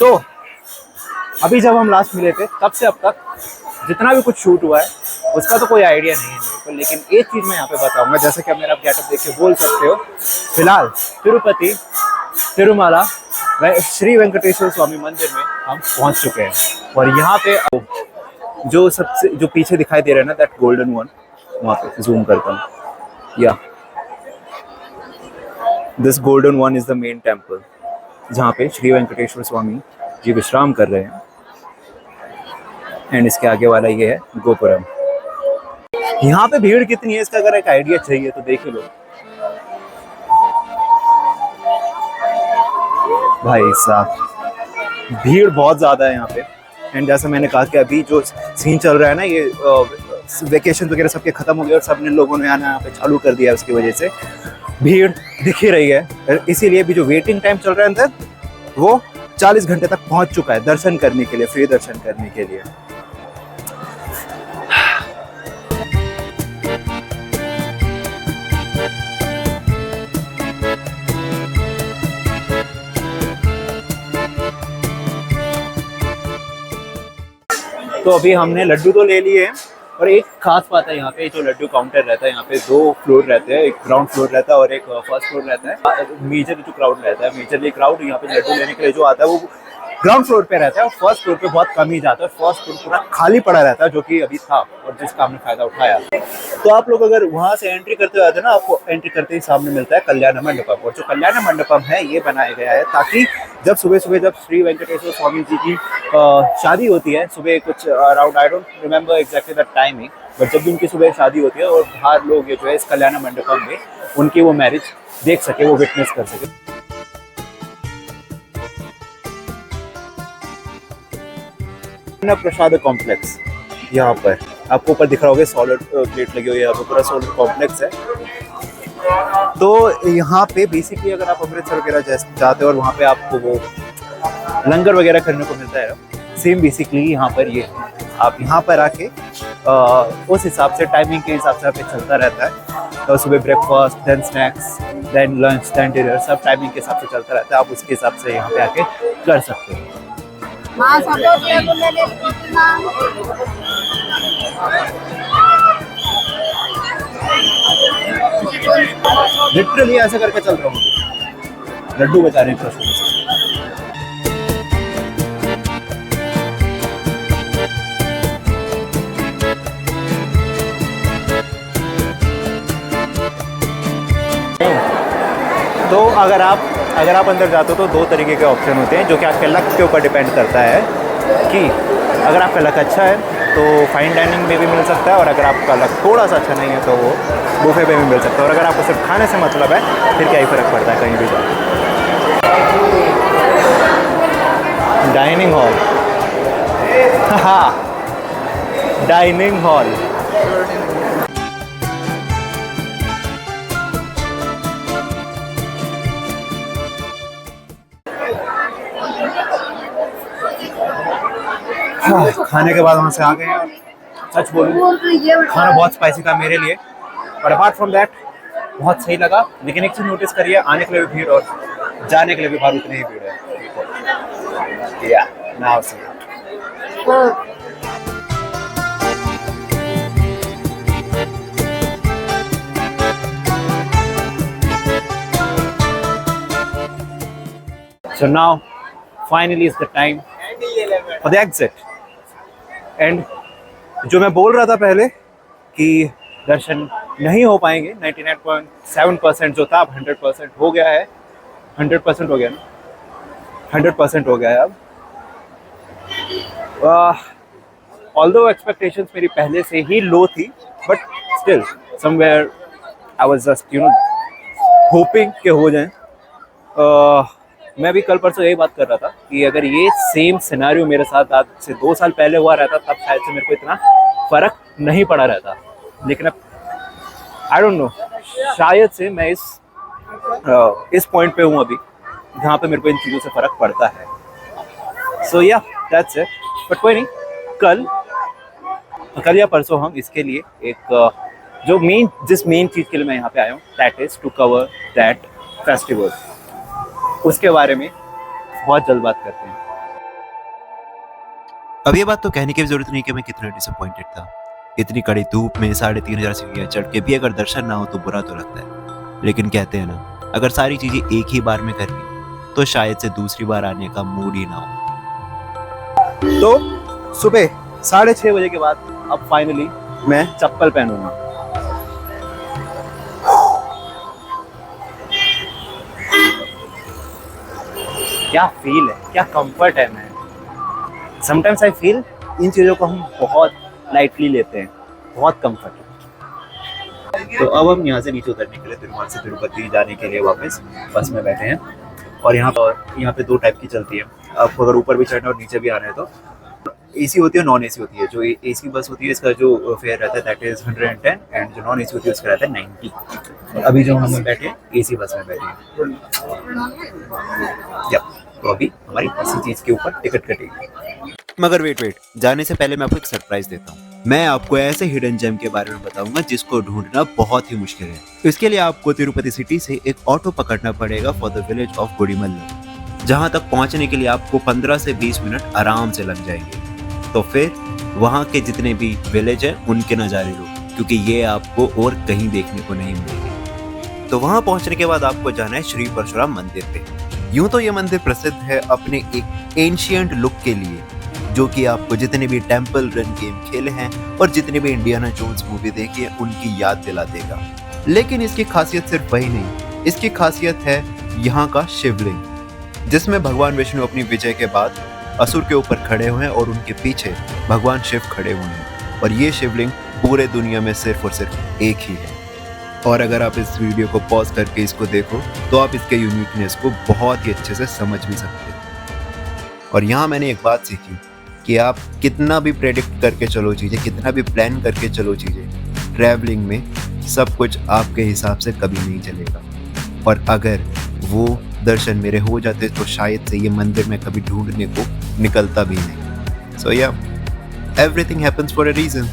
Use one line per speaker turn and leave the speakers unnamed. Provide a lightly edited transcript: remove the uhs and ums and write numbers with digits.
तो अभी जब हम लास्ट मिले थे तब से अब तक जितना भी कुछ शूट हुआ है उसका तो कोई आइडिया नहीं है मेरे को, लेकिन एक चीज़ मैं यहाँ पे बताऊंगा, जैसे कि आप मेरा गेटअप देख के बोल सकते हो। फिलहाल तिरुपति तिरुमला श्री वेंकटेश्वर स्वामी मंदिर में हम पहुँच चुके हैं और यहाँ पे जो सबसे जो पीछे दिखाई दे रहा है ना, दैट गोल्डन वन, वहाँ पे जूम करता हूँ। या this golden one is the main temple जहाँ पे श्री वेंकटेश्वर स्वामी जी विश्राम कर रहे हैं। एंड इसके आगे वाला ये है गोपुरम। यहाँ पे भीड़ कितनी है इसका अगर एक आइडिया चाहिए तो देख लो भाई साहब, भीड़ बहुत ज्यादा है यहाँ पे। एंड जैसे मैंने कहा कि अभी जो सीन चल रहा है ना, ये वेकेशन वगैरह सबके खत्म हो गए और सबने लोगों ने आना यहाँ पे चालू कर दिया है, उसकी वजह से भीड़ दिख ही रही है। इसीलिए भी जो वेटिंग टाइम चल रहा है अंदर वो 40 घंटे तक पहुंच चुका है दर्शन करने के लिए, फ्री दर्शन करने के लिए। तो अभी हमने लड्डू तो ले लिए हैं और एक खास बात है यहाँ पे, जो लड्डू काउंटर रहता है यहाँ पे 2 फ्लोर रहते हैं, एक ग्राउंड फ्लोर रहता है और एक फर्स्ट फ्लोर रहता है। मेजर जो क्राउड रहता है, मेजरली क्राउड यहाँ पे लड्डू लेने के लिए जो आता है वो ग्राउंड फ्लोर पे रहता है और फर्स्ट फ्लोर पे बहुत कम ही जाता है। फर्स्ट फ्लोर पूरा खाली पड़ा रहता है, जो कि अभी था और जिसका हमने फायदा उठाया। तो आप लोग अगर वहाँ से एंट्री करते आते हैं ना, आपको एंट्री करते ही सामने मिलता है कल्याण मंडपम। और जो कल्याण मंडपम है ये बनाया गया है ताकि जब सुबह सुबह जब श्री वेंकटेश्वर स्वामी जी की शादी होती है, सुबह कुछ around, I don't remember exactly the timing, but जब भी उनकी सुबह शादी होती है और बाहर लोग ये जो है इस कल्याण मंडपम में उनकी वो मैरिज देख सके, वो विटनेस कर सके। प्रसाद कॉम्प्लेक्स, यहाँ पर आपको ऊपर दिख रहा होगा सॉलिड प्लेट लगी हुई है, यहाँ पर पूरा सॉलिड कॉम्प्लेक्स है। तो यहाँ पे बेसिकली अगर आप अमृतसर वगैरह जाते हो और वहाँ पे आपको वो लंगर वगैरह करने को मिलता है, सेम बेसिकली यहाँ पर ये आप यहाँ पर आके उस हिसाब से टाइमिंग के हिसाब से यहाँ पे चलता रहता है। तो सुबह breakfast, then snacks, then lunch, then dinner, सब टाइमिंग के हिसाब से चलता रहता है। आप उसके हिसाब से यहाँ पे आके कर सकते हो। लिटरली ऐसे करके चल रहा हूँ, लड्डू बचा रहे हैं। तो अगर आप अंदर जाते हो तो 2 तरीके के ऑप्शन होते हैं, जो कि आपके लक के ऊपर डिपेंड करता है कि अगर आपका लक अच्छा है तो फाइन डाइनिंग में भी मिल सकता है, और अगर आपका लक थोड़ा सा अच्छा नहीं है तो वो बुफे पे भी मिल सकता है। और अगर आपको सिर्फ खाने से मतलब है फिर क्या ही फ़र्क पड़ता है, कहीं भी जाओ। डाइनिंग हॉल, हाँ डाइनिंग हॉल। खाने के बाद वहाँ से आ गए हैं। सच बोलूं खाना बहुत स्पाइसी था मेरे लिए, और अपार्ट फ्रॉम दैट बहुत सही लगा। लेकिन एक चीज़ नोटिस करिए, आने के लिए भी भीड़ और जाने के लिए भी बाहर उतनी ही भीड़ है। या now see So now finally is the time for the exit. And जो मैं बोल रहा था पहले कि दर्शन नहीं हो पाएंगे, 99.7% जो था अब 100% हो गया है। 100% हो गया ना, 100% हो गया है अब। ऑल्दो एक्सपेक्टेशंस मेरी पहले से ही लो थी, but still somewhere I was just hoping कि हो जाए। मैं भी कल परसों यही बात कर रहा था कि अगर ये सेम सिनेरियो मेरे साथ आज से 2 साल पहले हुआ रहता तब शायद से मेरे को इतना फ़र्क नहीं पड़ा रहता। लेकिन अब आई डोंट नो, शायद से मैं इस पॉइंट पे हूँ अभी जहाँ पे मेरे को इन चीज़ों से फ़र्क पड़ता है। सो या दैट्स इट। बट कोई नहीं, कल या परसों हम इसके लिए एक जिस मेन चीज़ के लिए मैं यहाँ पे आया हूँ, that is to cover that festival, उसके बारे में बहुत जल्द बात करते हैं।
अब ये बात तो कहने की भी जरूरत नहीं कि मैं कितना डिसअपॉइंटेड था। इतनी कड़ी धूप में 3500 सीढ़ियां चढ़ के भी अगर दर्शन ना हो तो बुरा तो लगता है, लेकिन कहते हैं ना, अगर सारी चीजें एक ही बार में कर ली तो शायद से दूसरी बार आने का मूड ही ना हो।
तो सुबह 6:30 बजे के बाद अब फाइनली मैं चप्पल पहनूंगा। क्या फील है, क्या कंफर्ट है। मैं समटाइम्स आई फील इन चीज़ों को हम बहुत लाइटली लेते हैं, बहुत कंफर्ट है। तो अब हम यहाँ से नीचे उतरने के लिए तिरुमला से तिरुपति जाने के लिए वापस बस में बैठे हैं। और यहाँ पे 2 टाइप की चलती है। आपको अगर ऊपर भी चढ़ना और नीचे भी आना है तो एसी होती है, नॉन एसी होती है। जो एसी बस होती है इसका जो फेयर रहता है दैट इज 110 एंड जो नॉन एसी होती है उसका रहता है 90। और अभी जो हम बैठे एसी बस में बैठे हैं, तो अभी हमारी इसी चीज के ऊपर टिकट कटेगी।
मगर वेट, जाने से पहले मैं आपको एक सरप्राइज देता हूँ। मैं आपको ऐसे हिडन जेम के बारे में बताऊंगा जिसको ढूंढना बहुत ही मुश्किल है। इसके लिए आपको तिरुपति सिटी से एक ऑटो पकड़ना पड़ेगा फॉर द विलेज ऑफ गुड़ीमल्ल, जहां तक पहुंचने के लिए आपको 15 से 20 मिनट आराम से लग जाएंगे। तो फिर वहां के जितने भी विलेज हैं उनके नज़ारे लो, क्योंकि ये आपको और कहीं देखने को नहीं मिलेंगे। तो वहां पहुंचने के बाद आपको जाना है श्री परशुराम मंदिर पे। यूं तो ये मंदिर प्रसिद्ध है अपने एक एंशिएंट लुक के लिए, जो कि आपको जितने भी टेम्पल रन गेम खेले हैं और जितने भी इंडियाना जोन्स मूवी देखी है उनकी याद दिला देगा। लेकिन इसकी खासियत सिर्फ वही नहीं, इसकी खासियत है यहाँ का शिवलिंग, जिसमें भगवान विष्णु अपनी विजय के बाद असुर के ऊपर खड़े हुए हैं और उनके पीछे भगवान शिव खड़े हुए हैं। और ये शिवलिंग पूरे दुनिया में सिर्फ और सिर्फ एक ही है। और अगर आप इस वीडियो को पॉज करके इसको देखो तो आप इसके यूनिकनेस को बहुत ही अच्छे से समझ भी सकते हैं। और यहाँ मैंने एक बात सीखी कि आप कितना भी प्रेडिक्ट करके चलो चीज़ें, कितना भी प्लान करके चलो चीज़ें, ट्रैवलिंग में सब कुछ आपके हिसाब से कभी नहीं चलेगा। और अगर वो दर्शन मेरे हो जाते तो शायद से ये मंदिर में कभी ढूंढने को निकलता भी नहीं। So yeah everything happens for a reason.